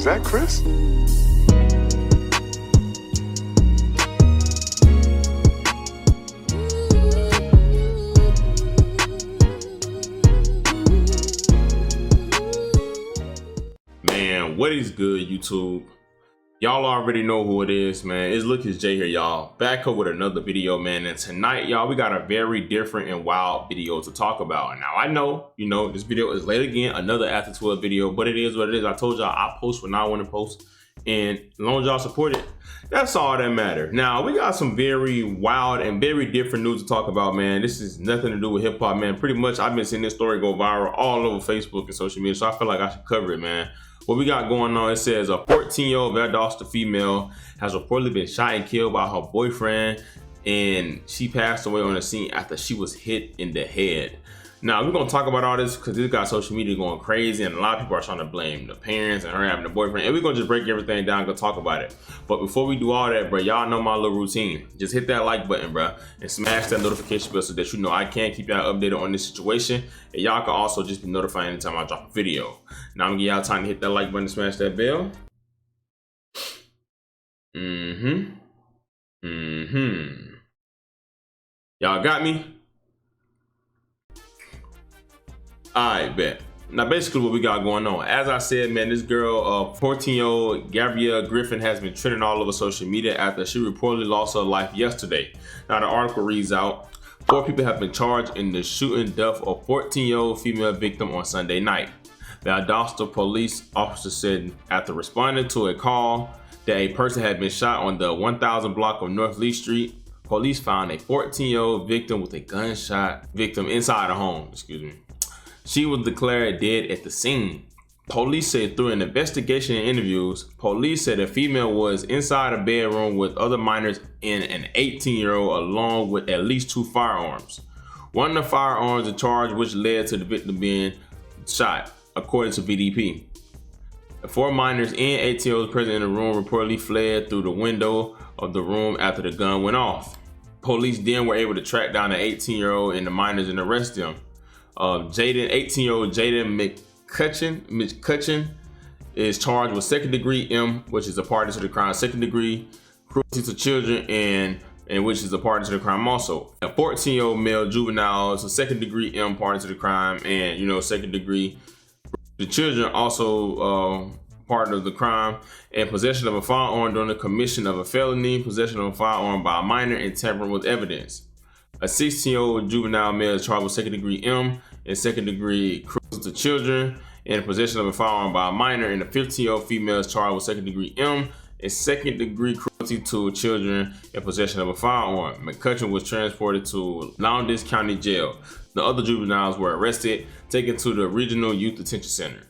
Is that Chris? Man, what is good, YouTube? Y'all already know who it is, man. It's Lucas J here, y'all. Back up with another video, man. And tonight, y'all, we got a very different and wild video to talk about. Now, I know, this video is late again, another after 12 video, but it is what it is. I told y'all I post when I want to post, and as long as y'all support it, that's all that matters. Now, we got some very wild and very different news to talk about, man. This is nothing to do with hip hop, man. Pretty much, I've been seeing this story go viral all over Facebook and social media, so I feel like I should cover it, man. What we got going on, it says a 14-year-old Valdosta female has reportedly been shot and killed by her boyfriend, and she passed away on the scene after she was hit in the head. Now, we're going to talk about all this because this got social media going crazy, and a lot of people are trying to blame the parents and her having a boyfriend, and we're going to just break everything down and go talk about it. But before we do all that, bro, y'all know my little routine. Just hit that like button, bro, and smash that notification bell so that you know I can keep y'all updated on this situation, and y'all can also just be notified anytime I drop a video. Now, I'm going to give y'all time to hit that like button and smash that bell. Y'all got me? Alright, bet. Now, basically what we got going on, as I said, man, this girl, 14-year-old Gabrielle Griffin, has been trending all over social media after she reportedly lost her life yesterday. Now, the article reads out, 4 people have been charged in the shooting death of 14-year-old female victim on Sunday night. The Valdosta police officer said after responding to a call that a person had been shot on the 1000 block of North Lee Street, police found a 14-year-old victim with a gunshot victim inside a home, She was declared dead at the scene. Police said through an investigation and interviews, police said the female was inside a bedroom with other minors and an 18-year-old along with at least 2 firearms. One of the firearms is charged, which led to the victim being shot, according to BDP. The 4 minors and 18-year-olds present in the room reportedly fled through the window of the room after the gun went off. Police then were able to track down the 18-year-old and the minors and arrest them. 18-year-old Jaden McCutcheon is charged with second-degree M, which is a party to the crime, second-degree cruelty to children, and which is a party to the crime also. A 14-year-old male juvenile is a second-degree M, party to the crime, and second-degree the children also part of the crime, and possession of a firearm during the commission of a felony, possession of a firearm by a minor, and tampering with evidence. A 16-year-old juvenile male is charged with second-degree M and second-degree cruelty to children and possession of a firearm by a minor, and a 15-year-old female is charged with second-degree M and second-degree cruelty to children and possession of a firearm. McCutcheon was transported to Lowndes County Jail. The other juveniles were arrested, taken to the Regional Youth Detention Center.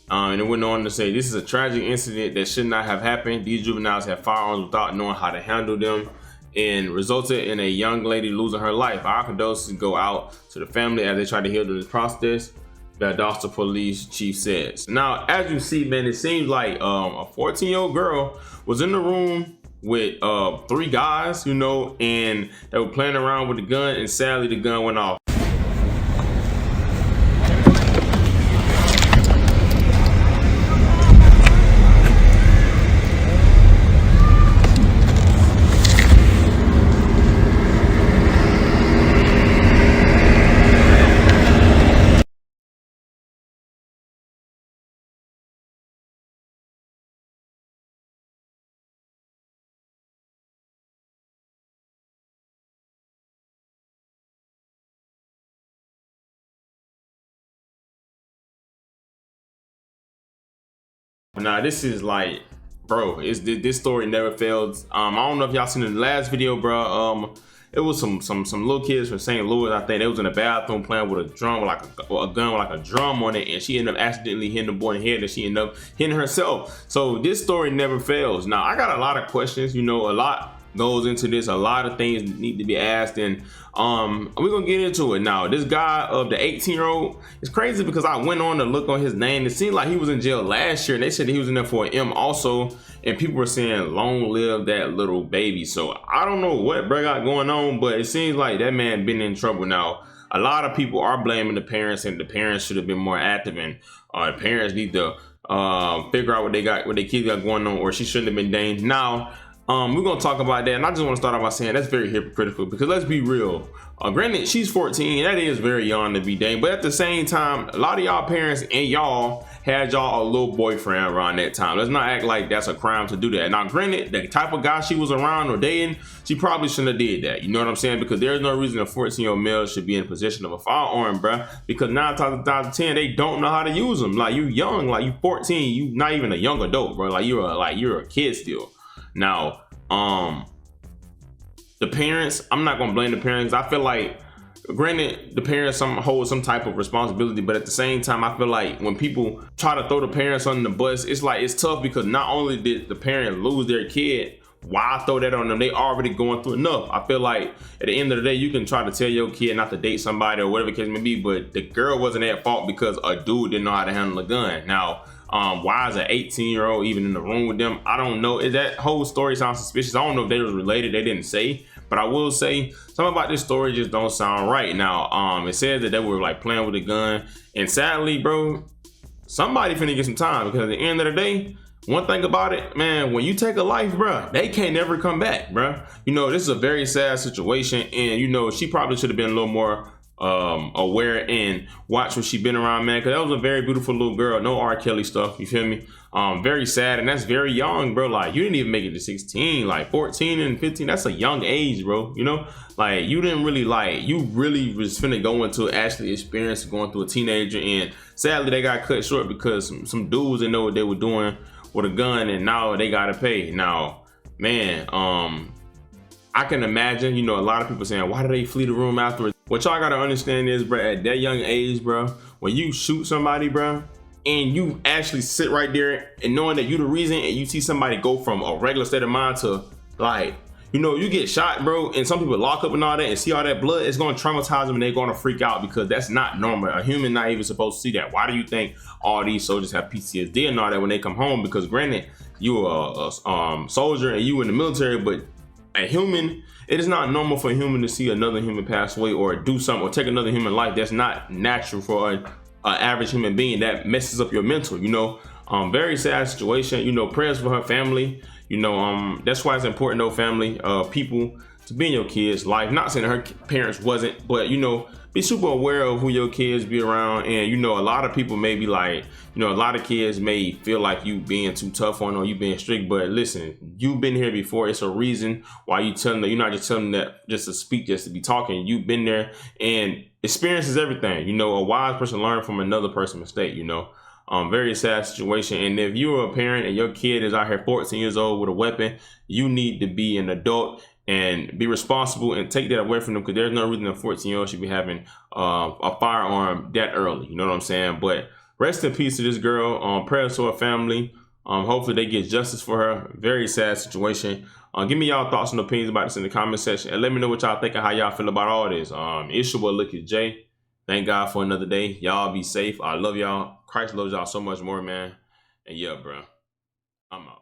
And it went on to say, this is a tragic incident that should not have happened. These juveniles have firearms without knowing how to handle them, and resulted in a young lady losing her life. Our condolences go out to the family as they try to heal through this process, Valdosta police chief says. Now, as you see, man, it seems like a 14-year-old girl was in the room with 3 guys, and they were playing around with the gun, and sadly the gun went off. Now, this is like, bro, this story never fails. I don't know if y'all seen the last video, bro. It was some little kids from St. Louis. I think they was in the bathroom playing with a drum, with a gun with like a drum on it, and she ended up accidentally hitting the boy in the head, and she ended up hitting herself. So this story never fails. Now, I got a lot of questions. A lot goes into this. A lot of things need to be asked, and we're gonna get into it now. This guy of the 18-year-old, it's crazy because I went on to look on his name. It seemed like he was in jail last year, and they said he was in there for an M also, and people were saying long live that little baby. So I don't know what bro got going on, but it seems like that man been in trouble now. A lot of people are blaming the parents, and the parents should have been more active, and the parents need to figure out what their kids got going on, or she shouldn't have been dating. Now, we're gonna talk about that, and I just want to start off by saying that's very hypocritical, because let's be real. Granted, she's 14, that is very young to be dating, but at the same time, a lot of y'all parents and y'all had y'all a little boyfriend around that time. Let's not act like that's a crime to do that. Now, granted, the type of guy she was around or dating, she probably shouldn't have did that. You know what I'm saying? Because there's no reason a 14-year-old male should be in possession of a firearm, bruh. Because 9 times out of 10, they don't know how to use them. Like, you young, like you 14, you not even a young adult, bro. Like you're a kid still. Now, the parents, I'm not gonna blame the parents. I feel like, granted, the parents hold some type of responsibility, but at the same time, I feel like when people try to throw the parents under the bus, it's like, it's tough, because not only did the parent lose their kid, why throw that on them? They already going through enough. I feel like at the end of the day, you can try to tell your kid not to date somebody or whatever the case may be, but the girl wasn't at fault because a dude didn't know how to handle a gun. Now, why is an 18-year-old even in the room with them? I don't know. That whole story sounds suspicious. I don't know if they was related. They didn't say, but I will say something about this story just don't sound right. Now, it says that they were like playing with a gun, and sadly, bro, somebody finna get some time, because at the end of the day, one thing about it, man, when you take a life, bro, they can't never come back, bro. You know, this is a very sad situation, and you know, she probably should have been a little more aware and watch what she been around, man, because that was a very beautiful little girl. No R. Kelly stuff, you feel me? Very sad, and that's very young, bro. Like, you didn't even make it to 16. Like 14 and 15, that's a young age, bro. You know, like, you didn't really, like, you really was finna go into actually experience going through a teenager, and sadly they got cut short because some dudes didn't know what they were doing with a gun, and now they gotta pay. Now, man, I can imagine, you know, a lot of people saying, why do they flee the room afterwards? What y'all gotta understand is, bro, at that young age, bro, when you shoot somebody, bro, and you actually sit right there and knowing that you the reason, and you see somebody go from a regular state of mind to, like, you know, you get shot, bro, and some people lock up and all that and see all that blood, it's gonna traumatize them, and they're gonna freak out, because that's not normal. A human not even supposed to see that. Why do you think all these soldiers have PTSD and all that when they come home? Because granted, you are a soldier and you in the military, but a human, it is not normal for a human to see another human pass away or do something or take another human life. That's not natural for an average human being. That messes up your mental, you know. Very sad situation, you know. Prayers for her family, you know. That's why it's important, though, family, people, to be in your kids' life. Not saying her parents wasn't, but, you know, be super aware of who your kids be around. And, you know, a lot of people may be like, you know, a lot of kids may feel like you being too tough on them or you being strict, but listen, you've been here before. It's a reason why you telling them. You're not just telling them that just to speak, just to be talking. You've been there, and experience is everything. You know, a wise person learns from another person's mistake, you know. Very sad situation. And if you're a parent and your kid is out here 14 years old with a weapon, you need to be an adult and be responsible and take that away from them, because there's no reason a 14-year-old should be having a firearm that early. You know what I'm saying? But rest in peace to this girl. Prayers to her family. Hopefully they get justice for her. Very sad situation. Give me y'all thoughts and opinions about this in the comment section, and let me know what y'all think and how y'all feel about all this. It's your boy, Look at Jay. Thank God for another day. Y'all be safe. I love y'all. Christ loves y'all so much more, man. And yeah, bro, I'm out.